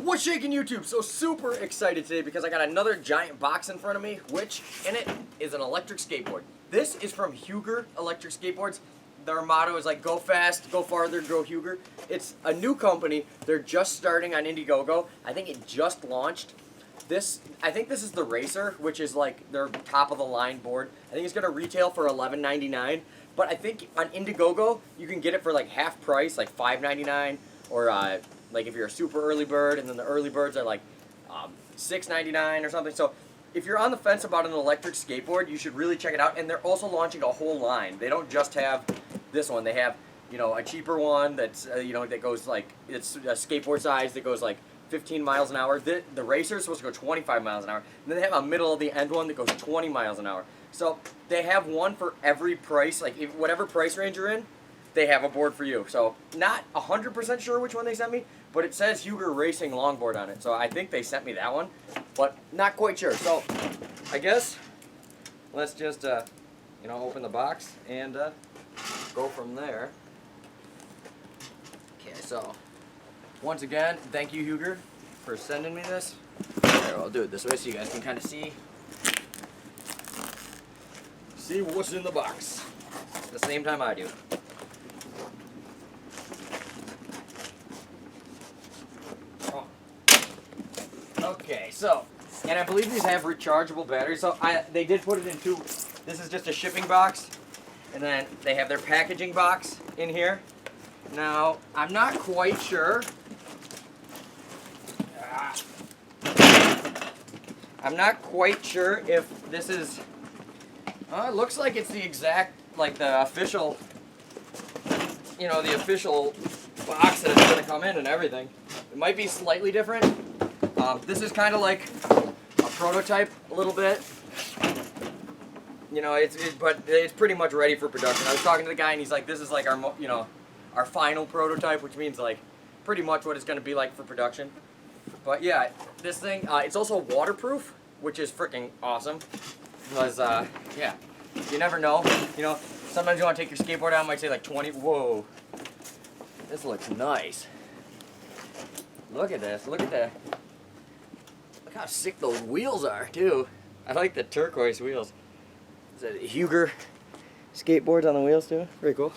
What's shaking YouTube? So super excited today because I got another giant box in front of me, which in it is an electric skateboard. This is from Huger Electric Skateboards. Their motto is like, go fast, go farther, go Huger. It's a new company. They're just starting on Indiegogo. I think it just launched. I think this is the Racer, which is like their top of the line board. I think it's gonna retail for $11.99. But I think on Indiegogo, you can get it for like half price, like $5.99, or like if you're a super early bird, and then the early birds are like $6.99 or something. So if you're on the fence about an electric skateboard, you should really check it out. And they're also launching a whole line. They don't just have this one. They have, you know, a cheaper one that's that goes like, it's a skateboard size that goes like 15 miles an hour. The Racer is supposed to go 25 miles an hour. And then they have a middle of the end one that goes 20 miles an hour. So they have one for every price, like whatever price range you're in, they have a board for you. So not 100% sure which one they sent me, but it says Huger Racing Longboard on it. So I think they sent me that one, but not quite sure. So I guess let's just open the box and go from there. Okay, so once again, thank you, Huger, for sending me this. Here, I'll do it this way so you guys can kind of see what's in the box at the same time I do. Oh. Okay, so, and I believe these have rechargeable batteries. So they did put it in two. This is just a shipping box, and then they have their packaging box in here. Now, I'm not quite sure. I'm not quite sure if this is. It looks like it's the exact, like the official, the official box that it's going to come in and everything. It might be slightly different. This is kind of like a prototype a little bit. But it's pretty much ready for production. I was talking to the guy and he's like, this is like our final prototype, which means like pretty much what it's going to be like for production. But yeah, this thing, it's also waterproof, which is freaking awesome. Because, yeah, you never know. Sometimes you want to take your skateboard out, it might say like 20. Whoa. This looks nice. Look at this. Look at that. Look how sick those wheels are, too. I like the turquoise wheels. Is that Huger skateboards on the wheels, too? Very cool.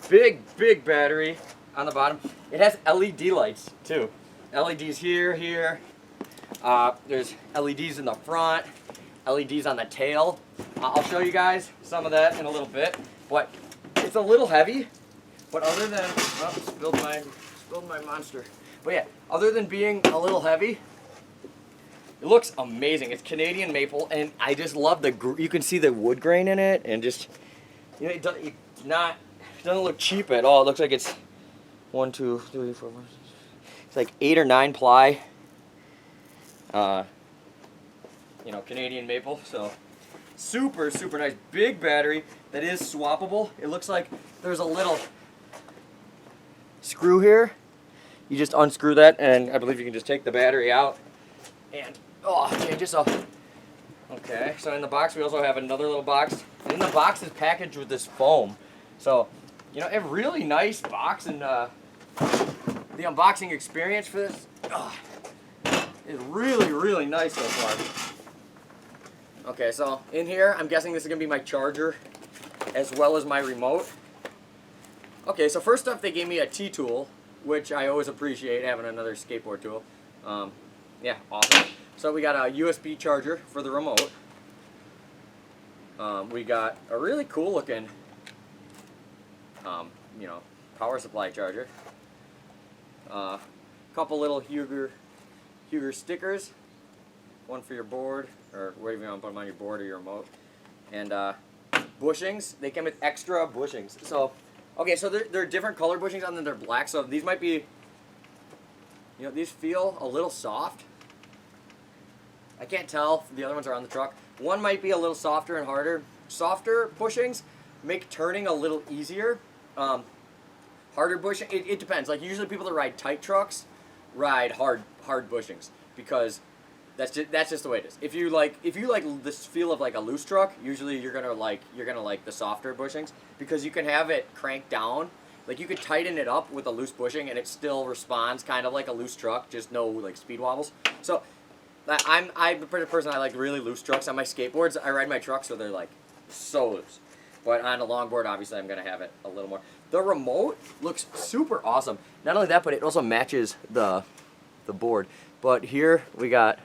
Big battery on the bottom. It has LED lights, too. LEDs here. There's LEDs in the front. LEDs on the tail. I'll show you guys some of that in a little bit, but it's a little heavy. But other than, spilled my monster. But yeah, other than being a little heavy, it looks amazing. It's Canadian maple, and I just love you can see the wood grain in it, and just, it doesn't look cheap at all. It looks like it's 1, 2, 3, 4, 5, 6. It's like 8 or 9 ply. Canadian maple, so super nice. Big battery that is swappable. It looks like there's a little screw here. You just unscrew that, and I believe you can just take the battery out and change it. So okay, so in the box we also have another little box, and in the box is packaged with this foam. So a really nice box, and the unboxing experience for this is really nice so far. Okay, so in here, I'm guessing this is going to be my charger as well as my remote. Okay, so first up, they gave me a T-tool, which I always appreciate, having another skateboard tool. Yeah, awesome. So we got a USB charger for the remote. We got a really cool looking, power supply charger. Couple little Huger stickers. One for your board, or whatever you want to put them on your board or your remote. And bushings. They came with extra bushings. So, okay, so they're different color bushings, and then they're black. So these might be, these feel a little soft. I can't tell if the other ones are on the truck. One might be a little softer and harder. Softer bushings make turning a little easier. Harder bushing, it depends. Like usually people that ride tight trucks ride hard bushings, because that's just the way it is. If you like this feel of like a loose truck, usually you're gonna like the softer bushings, because you can have it cranked down Like you could tighten it up with a loose bushing and it still responds kind of like a loose truck, just no like speed wobbles. So I'm the kind of person, I like really loose trucks on my skateboards. I ride my trucks so they're like so loose. But on a longboard, obviously I'm gonna have it a little more. The remote looks super awesome. Not only that, but it also matches the board. But here we got,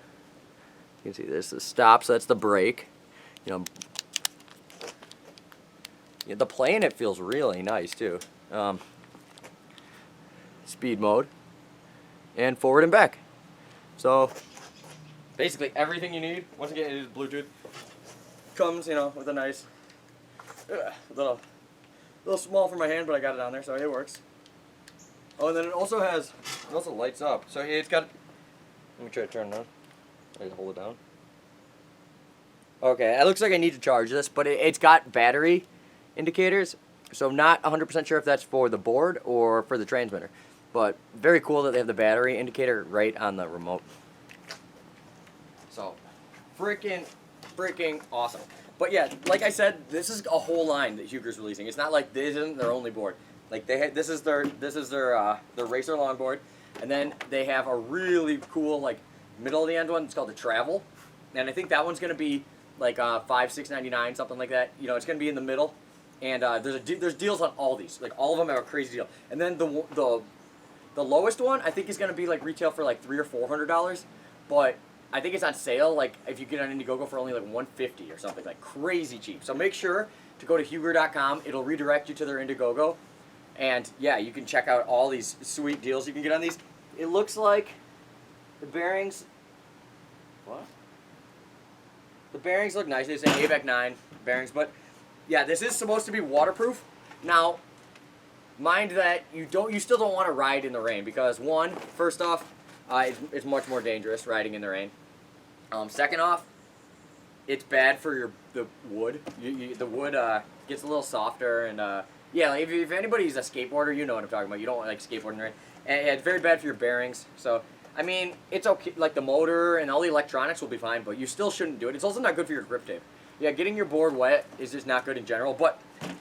you can see this, the stop, so that's the brake. You know, yeah, the play in it feels really nice too. Speed mode, and forward and back. So basically everything you need. Once again, it is Bluetooth. Comes, you know, with a nice little small for my hand, but I got it on there, so it works. Oh, and then it also lights up. So it's got. Let me try to turn it on. I just hold it down. Okay, it looks like I need to charge this, but it's got battery indicators. So I'm not 100% sure if that's for the board or for the transmitter. But very cool that they have the battery indicator right on the remote. So, freaking awesome. But yeah, like I said, this is a whole line that Huger's releasing. It's not like this isn't their only board. Like this is their racer longboard, and then they have a really cool like middle of the end one. It's called the Travel, and I think that one's gonna be like $5,699, something like that. You know, it's gonna be in the middle, and there's deals on all these. Like all of them have a crazy deal. And then the lowest one I think is gonna be like retail for like $300 or $400, but I think it's on sale, like if you get on Indiegogo for only like $150 or something, like crazy cheap. So make sure to go to Huger.com. It'll redirect you to their Indiegogo. And yeah, you can check out all these sweet deals you can get on these. It looks like the bearings, what? The bearings look nice. They say AVEC 9 bearings, but yeah, this is supposed to be waterproof. Now, mind that you still don't want to ride in the rain because first off, it's much more dangerous riding in the rain. Second off, it's bad for the wood. The wood gets a little softer, and yeah, like if anybody's a skateboarder, you know what I'm talking about. You don't want like skateboarding in the rain, and it's very bad for your bearings. So I mean, it's okay. Like the motor and all the electronics will be fine, but you still shouldn't do it. It's also not good for your grip tape. Yeah, getting your board wet is just not good in general, but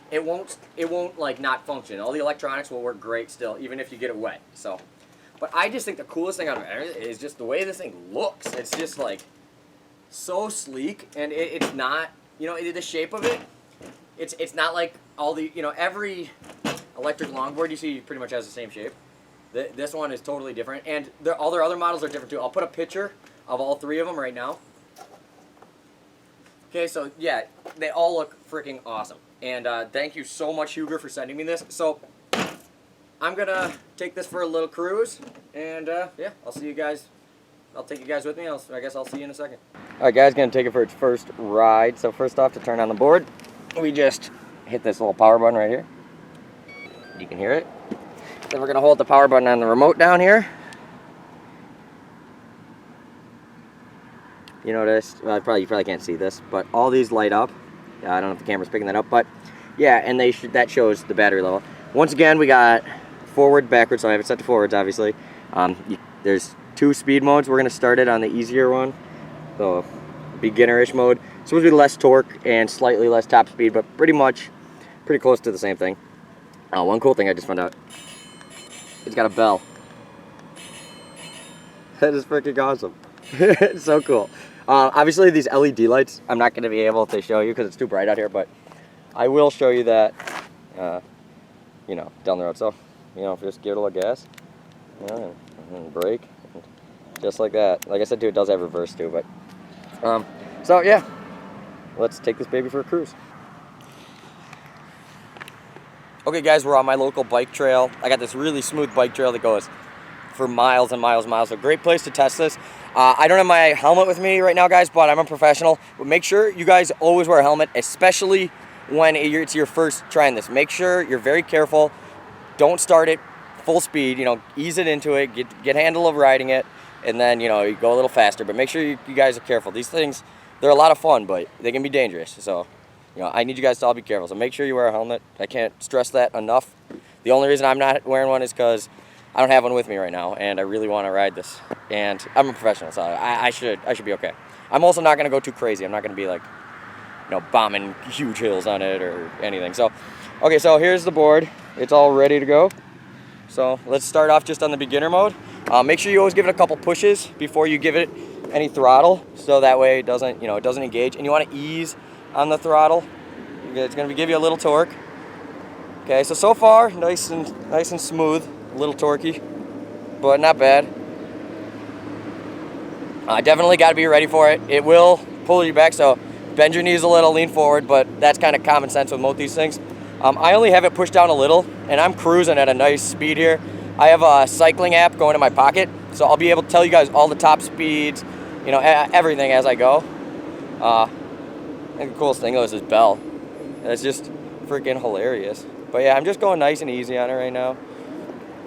it won't like not function. All the electronics will work great still, even if you get it wet. So, but I just think the coolest thing out of it is just the way this thing looks. It's just like so sleek, and it's not, you know, the shape of it. It's not like all the, you know, every electric longboard you see pretty much has the same shape. This one is totally different, and all their other models are different too. I'll put a picture of all three of them right now. Okay, so yeah, they all look freaking awesome. And thank you so much, Huger, for sending me this. So I'm gonna take this for a little cruise, and yeah, I'll see you guys. I'll take you guys with me. I guess I'll see you in a second. All right, guys, gonna take it for its first ride. So first off, to turn on the board, we just hit this little power button right here. You can hear it. Then we're gonna hold the power button on the remote down here. You notice, well, you probably can't see this, but all these light up. I don't know if the camera's picking that up, but yeah, and that shows the battery level. Once again, we got forward, backwards, so I have it set to forwards, obviously. There's 2 speed modes. We're gonna start it on the easier one, the beginner-ish mode. It's supposed to be less torque and slightly less top speed, but pretty close to the same thing. One cool thing I just found out, it's got a bell. That is freaking awesome. It's so cool. Obviously these LED lights, I'm not going to be able to show you because it's too bright out here, but I will show you that, you know, down the road. So, you know, just give it a little gas, you know, and brake, and just like that. Like I said too, it does have reverse too, but, so yeah, let's take this baby for a cruise. Okay guys, we're on my local bike trail. I got this really smooth bike trail that goes for miles and miles and miles. So great place to test this. I don't have my helmet with me right now, guys, but I'm a professional. But make sure you guys always wear a helmet, especially when it's your first trying this. Make sure you're very careful. Don't start it full speed. You know, ease it into it. Get handle of riding it, and then, you know, you go a little faster. But make sure you guys are careful. These things, they're a lot of fun, but they can be dangerous. So, you know, I need you guys to all be careful. So make sure you wear a helmet. I can't stress that enough. The only reason I'm not wearing one is because I don't have one with me right now, and I really want to ride this. And I'm a professional, so I should be okay. I'm also not going to go too crazy. I'm not going to be like, you know, bombing huge hills on it or anything. So, okay, so here's the board. it's all ready to go. So let's start off just on the beginner mode. Make sure you always give it a couple pushes before you give it any throttle, so that way it doesn't, it doesn't engage. And you want to ease on the throttle. It's going to give you a little torque. Okay, so far nice and smooth, a little torquey, but not bad. Definitely got to be ready for it. It will pull you back, so bend your knees a little, lean forward, but that's kind of common sense with most of these things. I only have it pushed down a little, and I'm cruising at a nice speed here. I have a cycling app going in my pocket, so I'll be able to tell you guys all the top speeds, everything as I go. And the coolest thing though is this bell. It's just freaking hilarious. But yeah, I'm just going nice and easy on it right now.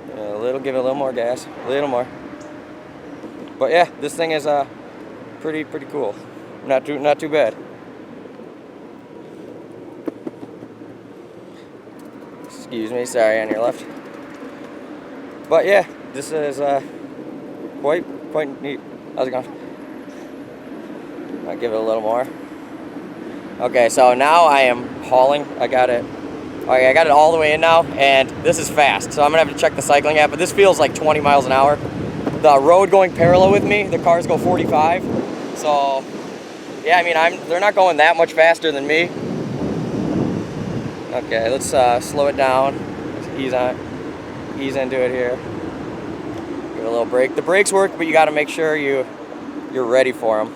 Give it a little more gas, a little more. But yeah, this thing is pretty cool. Not too bad. Excuse me, sorry, on your left. But yeah, this is quite neat. How's it going? I'll give it a little more. Okay, so now I am hauling. I got it. Okay, I got it all the way in now, and this is fast. So I'm gonna have to check the cycling app, but this feels like 20 miles an hour. The road going parallel with me, the cars go 45. So yeah, I mean, they're not going that much faster than me. Okay, let's slow it down. Let's ease into it here. Give it a little brake. The brakes work, but you got to make sure you're ready for them.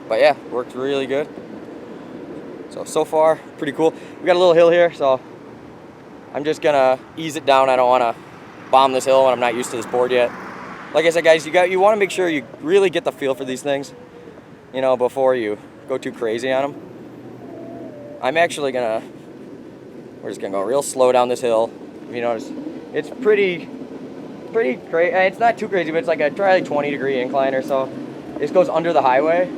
But yeah, worked really good. So far, pretty cool. We got a little hill here, so I'm just gonna ease it down. I don't want to bomb this hill when I'm not used to this board yet. Like I said, guys, you want to make sure you really get the feel for these things, before you go too crazy on them. I'm actually we're just gonna go real slow down this hill. If you notice, it's pretty crazy. It's not too crazy, but it's like a 20-degree incline or so. This goes under the highway,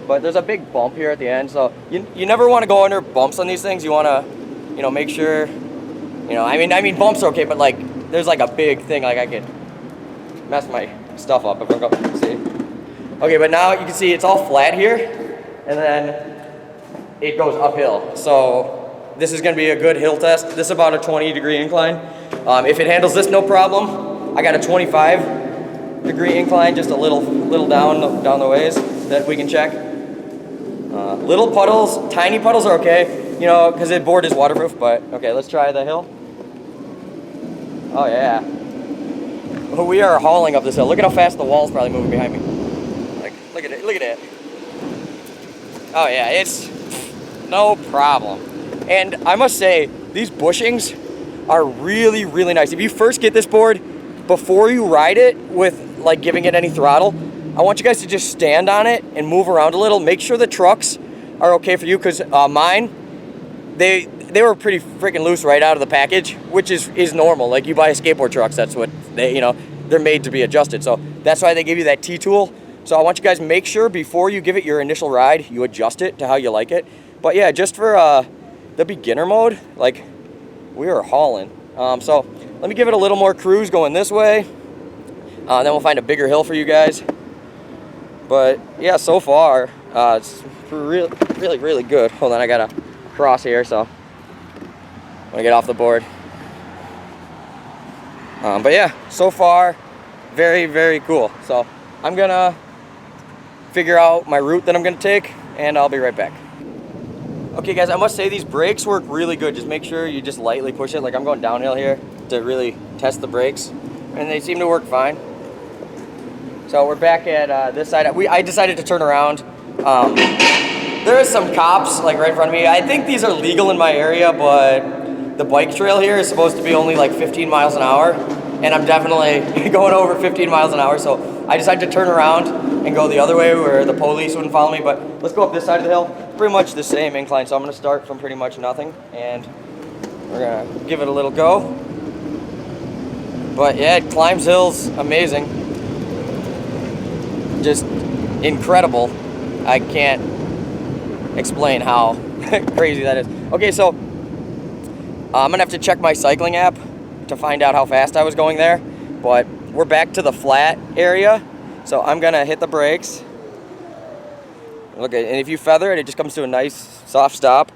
but there's a big bump here at the end. So you never want to go under bumps on these things. You want to, make sure, I mean bumps are okay, but like there's like a big thing, like I could mess my stuff up if I go. See? Okay, but now you can see it's all flat here, and then it goes uphill. So this is going to be a good hill test. This is about a 20-degree incline. If it handles this, no problem. I got a 25-degree incline, just a little down the ways that we can check. Little puddles, tiny puddles are okay, because the board is waterproof. But okay, let's try the hill. Oh yeah, we are hauling up this hill. Look at how fast the wall's probably moving behind me. Like, look at it. Oh yeah, it's no problem. And I must say, these bushings are really, really nice. If you first get this board, before you ride it with like giving it any throttle, I want you guys to just stand on it and move around a little. Make sure the trucks are okay for you, because mine, they were pretty freaking loose right out of the package, which is normal. Like you buy a skateboard trucks, that's what they're made to be adjusted. So that's why they give you that T-tool. So I want you guys to make sure before you give it your initial ride, you adjust it to how you like it. But yeah, just for the beginner mode, like we are hauling. So let me give it a little more cruise going this way. Then we'll find a bigger hill for you guys. But yeah, so far, it's really, really good. Hold on, I gotta cross here, so I'm gonna get off the board. But yeah, so far, very, very cool. So I'm gonna figure out my route that I'm gonna take, and I'll be right back. Okay guys, I must say these brakes work really good. Just make sure you just lightly push it. Like I'm going downhill here to really test the brakes, and they seem to work fine. So we're back at this side. I decided to turn around. There is some cops like right in front of me. I think these are legal in my area, but the bike trail here is supposed to be only like 15 miles an hour, and I'm definitely going over 15 miles an hour. So I decided to turn around and go the other way where the police wouldn't follow me. But let's go up this side of the hill. Pretty much the same incline. So I'm gonna start from pretty much nothing, and we're gonna give it a little go. But yeah, it climbs hills, amazing. Just incredible. I can't explain how crazy that is. Okay, so I'm gonna have to check my cycling app to find out how fast I was going there, but we're back to the flat area, so I'm gonna hit the brakes. Okay, and if you feather it, it just comes to a nice soft stop.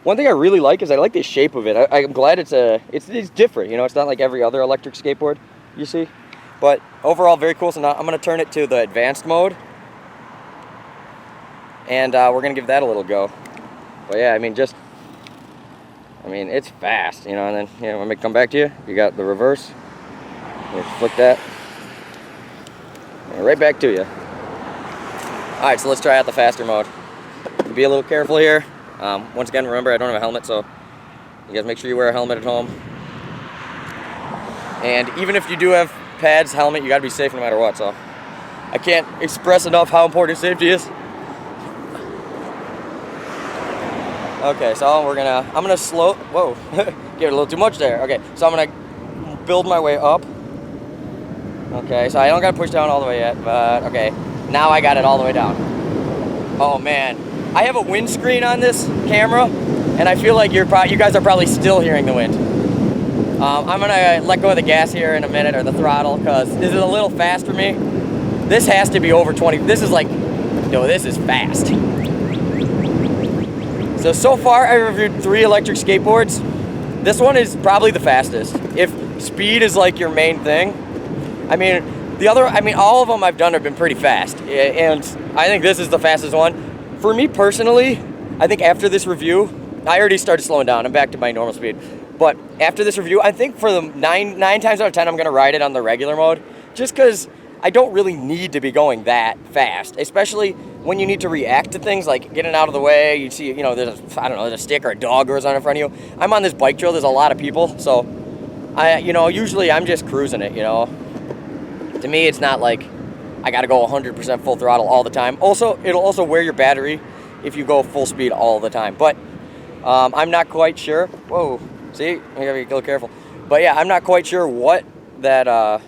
one thing I really like is I like the shape of it. I'm glad it's different. You know, it's not like every other electric skateboard you see. But overall, very cool. So now I'm going to turn it to the advanced mode. And we're going to give that a little go. But yeah, I mean, it's fast, you know. And then, you know, when I come back to you, you got the reverse. You flick that. And right back to you. All right, so let's try out the faster mode. Be a little careful here. Once again, remember, I don't have a helmet, so you guys make sure you wear a helmet at home. And even if you do have pads, helmet, you gotta be safe no matter what. So I can't express enough how important safety is. Okay, so I'm gonna slow, whoa, give it a little too much there. Okay, so I'm gonna build my way up. Okay, so I don't gotta push down all the way yet, but okay, now I got it all the way down. Oh man, I have a windscreen on this camera, and I feel like you guys are probably still hearing the wind. I'm gonna let go of the gas here in a minute, or the throttle, because this is a little fast for me. This has to be over 20. This is like, no, this is fast. So far I reviewed 3 electric skateboards. This one is probably the fastest. If speed is like your main thing, I mean, all of them I've done have been pretty fast, and I think this is the fastest one. For me personally, I think after this review, I already started slowing down. I'm back to my normal speed. But after this review, I think for the 9 times out of 10, I'm gonna ride it on the regular mode, just because I don't really need to be going that fast, especially when you need to react to things like getting out of the way. You see, you know, there's a stick or a dog goes on in front of you. I'm on this bike trail, there's a lot of people, so usually I'm just cruising it, you know. To me, it's not like I gotta go 100% full throttle all the time. Also, it'll also wear your battery if you go full speed all the time. But I'm not quite sure. Whoa, see, I gotta be a little careful. But yeah, I'm not quite sure what that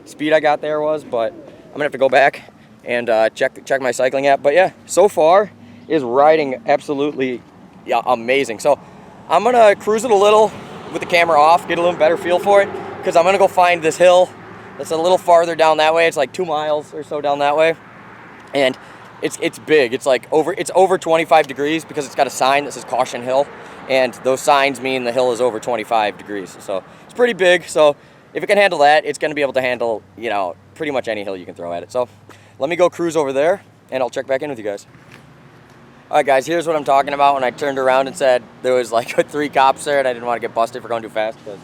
speed I got there was, but I'm gonna have to go back and check my cycling app. But yeah, so far is riding absolutely amazing. So I'm gonna cruise it a little with the camera off, get a little better feel for it, because I'm gonna go find this hill that's a little farther down that way. It's like 2 miles or so down that way, and it's big. It's over 25 degrees because it's got a sign that says caution hill, and those signs mean the hill is over 25 degrees. So it's pretty big. So if it can handle that, it's going to be able to handle, you know, pretty much any hill you can throw at it. So let me go cruise over there, and I'll check back in with you guys. All right, guys, here's what I'm talking about when I turned around and said there was like 3 cops there, and I didn't want to get busted for going too fast, because,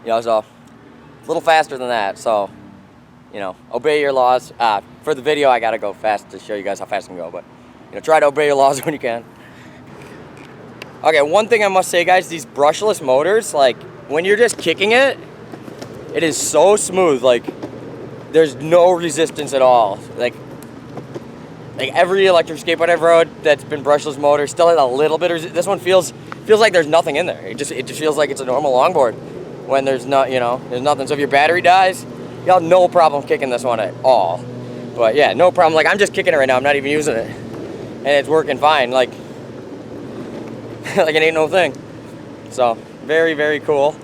you know, so a little faster than that. So, you know, obey your laws. For the video, I got to go fast to show you guys how fast I can go, but, you know, try to obey your laws when you can. Okay, one thing I must say, guys, these brushless motors, like, when you're just kicking it, it is so smooth. Like, there's no resistance at all. Like every electric skateboard I've rode that's been brushless motor still has a little bit of this one feels like there's nothing in there. It just feels like it's a normal longboard when there's not, you know, there's nothing. So if your battery dies, you'll have no problem kicking this one at all. But yeah, no problem. Like, I'm just kicking it right now. I'm not even using it, and it's working fine. Like like it ain't no thing. So very, very cool.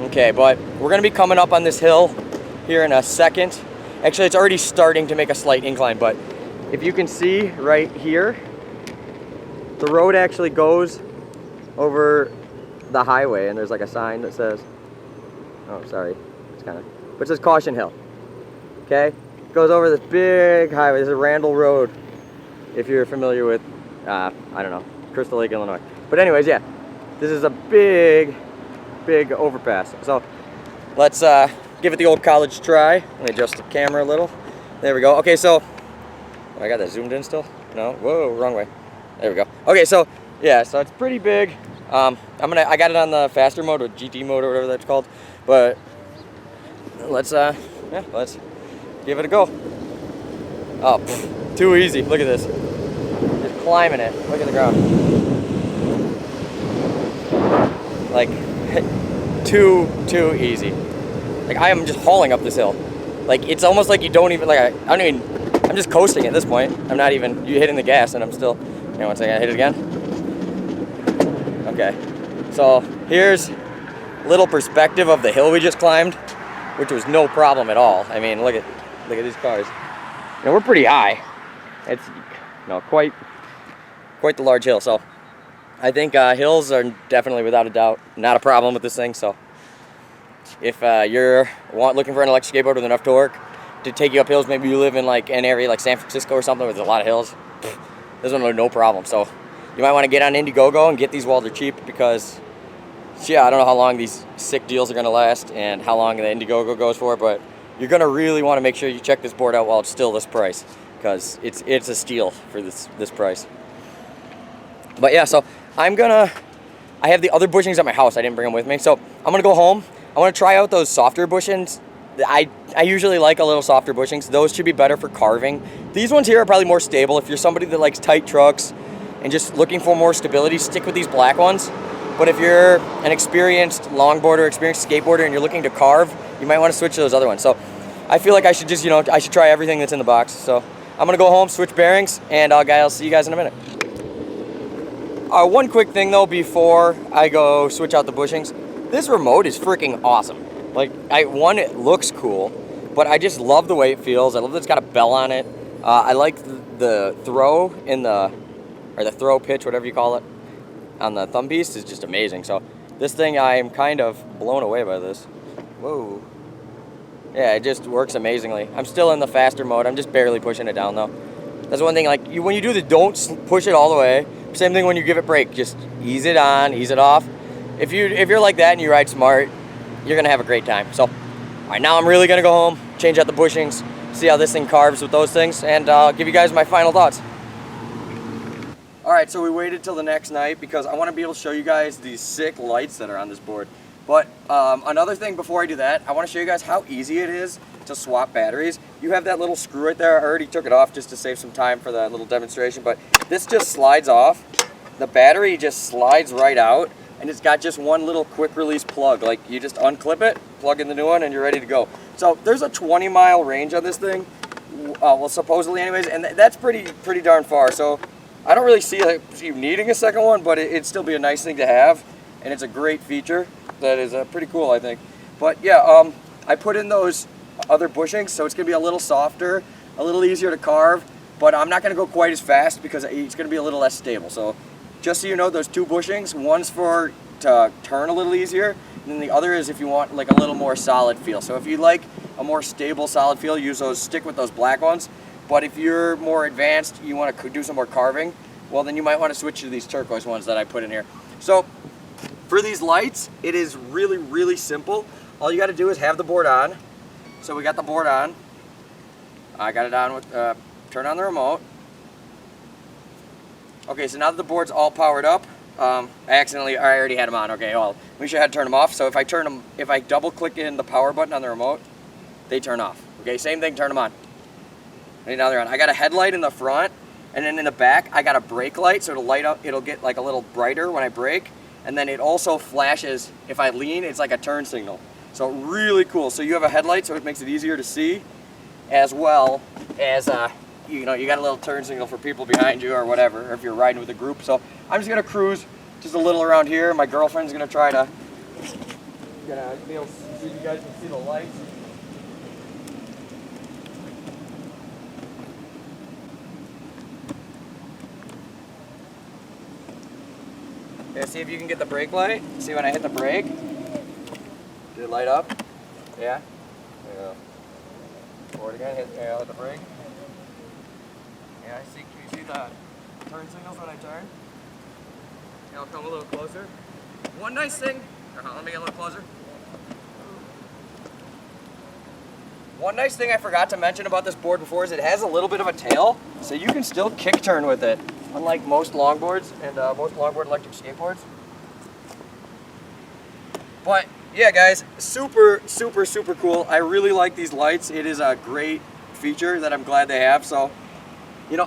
Okay, but we're gonna be coming up on this hill here in a second. Actually, it's already starting to make a slight incline, but if you can see right here, the road actually goes over the highway, and there's like a sign that says, oh, sorry, it's kind of, but it says Caution Hill. Okay, it goes over this big highway. This is Randall Road, if you're familiar with, I don't know, Crystal Lake, Illinois. But anyways, yeah, this is a big overpass. So let's give it the old college try. Let me adjust the camera a little. There we go. Okay, so I got that zoomed in still. No, whoa, wrong way. There we go. Okay, so yeah, so it's pretty big. I got it on the faster mode, or GT mode, or whatever that's called. But let's give it a go. Oh, too easy. Look at this. Just climbing it. Look at the ground. Like too easy. Like, I am just hauling up this hill. Like, it's almost like you don't even, like, I'm just coasting at this point. I'm not even, you hitting the gas, and I'm still, you know, one second, I hit it again. Okay, so here's a little perspective of the hill we just climbed, which was no problem at all. I mean, look at these cars. You know, we're pretty high. It's, you know, quite quite the large hill. So I think hills are definitely, without a doubt, not a problem with this thing. So if you're looking for an electric skateboard with enough torque to take you up hills, maybe you live in like an area like San Francisco or something with a lot of hills, this one no problem. So you might want to get on Indiegogo and get these while they're cheap, because yeah, I don't know how long these sick deals are going to last and how long the Indiegogo goes for, but you're going to really want to make sure you check this board out while it's still this price, because it's a steal for this price. But yeah, so I have the other bushings at my house. I didn't bring them with me. So I'm going to go home. I want to try out those softer bushings. I usually like a little softer bushings. Those should be better for carving. These ones here are probably more stable. If you're somebody that likes tight trucks and just looking for more stability, stick with these black ones. But if you're an experienced longboarder, experienced skateboarder, and you're looking to carve, you might want to switch to those other ones. So I feel like I should just, I should try everything that's in the box. So I'm going to go home, switch bearings, and I'll see you guys in a minute. One quick thing though before I go switch out the bushings. This remote is freaking awesome. Like, it looks cool, but I just love the way it feels. I love that it's got a bell on it. I like the throw or the throw pitch, whatever you call it, on the thumb piece is just amazing. So this thing, I'm kind of blown away by this. Whoa. Yeah, it just works amazingly. I'm still in the faster mode. I'm just barely pushing it down though. That's one thing, like when you do the don't push it all the way. Same thing when you give it brake. Just ease it on, ease it off. If you're like that and you ride smart, you're gonna have a great time. So, all right, now I'm really gonna go home, change out the bushings, see how this thing carves with those things, and I'll give you guys my final thoughts. All right, so we waited till the next night because I want to be able to show you guys these sick lights that are on this board. But another thing before I do that, I want to show you guys how easy it is to swap batteries. You have that little screw right there. I already took it off just to save some time for that little demonstration, but this just slides off. The battery just slides right out, and it's got just one little quick release plug. Like, you just unclip it, plug in the new one, and you're ready to go. So there's a 20-mile range on this thing, well, supposedly anyways, and that's pretty darn far. So I don't really see you needing a second one, but it'd still be a nice thing to have, and it's a great feature that is pretty cool, I think. But yeah, I put in those other bushings, so it's gonna be a little softer, a little easier to carve, but I'm not gonna go quite as fast because it's gonna be a little less stable. So just so you know, those two bushings, one's to turn a little easier, and then the other is if you want like a little more solid feel. So if you like a more stable, solid feel, use those, stick with those black ones. But if you're more advanced, you want to do some more carving, well then you might want to switch to these turquoise ones that I put in here. So for these lights, it is really, really simple. All you got to do is have the board on. So we got the board on. I got it on with, turn on the remote. Okay, so now that the board's all powered up, I already had them on. Okay, well, we should have to turn them off. So if I double click in the power button on the remote, they turn off. Okay, same thing, turn them on. And now they're on. I got a headlight in the front, and then in the back, I got a brake light, so it'll light up, it'll get like a little brighter when I brake, and then it also flashes, if I lean, it's like a turn signal. So really cool. So you have a headlight, so it makes it easier to see, as well as, you got a little turn signal for people behind you or whatever, or if you're riding with a group. So I'm just gonna cruise just a little around here. My girlfriend's gonna try to, be able to see, you guys can see the lights. Yeah, see if you can get the brake light. See when I hit the brake? Did it light up? Yeah? Yeah. Forward again, hit the brake. Yeah, can you see the turn signals when I turn? Yeah, I'll come a little closer. One nice thing, let me get a little closer. One nice thing I forgot to mention about this board before is it has a little bit of a tail, so you can still kick turn with it, unlike most longboards and most longboard electric skateboards. But yeah, guys, super, super, super cool. I really like these lights. It is a great feature that I'm glad they have. So,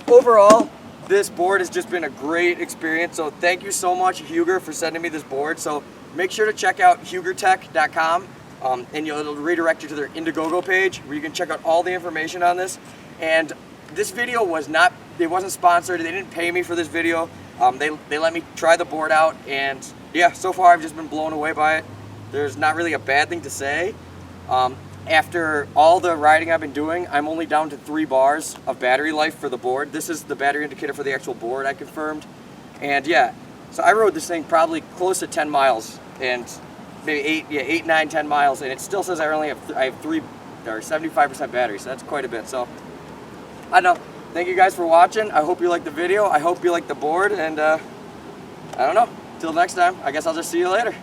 overall, this board has just been a great experience. So thank you so much, Huger, for sending me this board. So make sure to check out hugertech.com. And it'll redirect you to their Indiegogo page where you can check out all the information on this. And this video it wasn't sponsored. They didn't pay me for this video. They let me try the board out, and yeah, so far I've just been blown away by it. There's not really a bad thing to say. After all the riding I've been doing, I'm only down to 3 bars of battery life for the board. This is the battery indicator for the actual board I confirmed. And yeah, so I rode this thing probably close to 10 miles and maybe 8, 9, 10 miles, and it still says I have 3 or 75% battery, so that's quite a bit. So I don't know. Thank you guys for watching. I hope you liked the video. I hope you liked the board, and I don't know. Till next time, I guess I'll just see you later.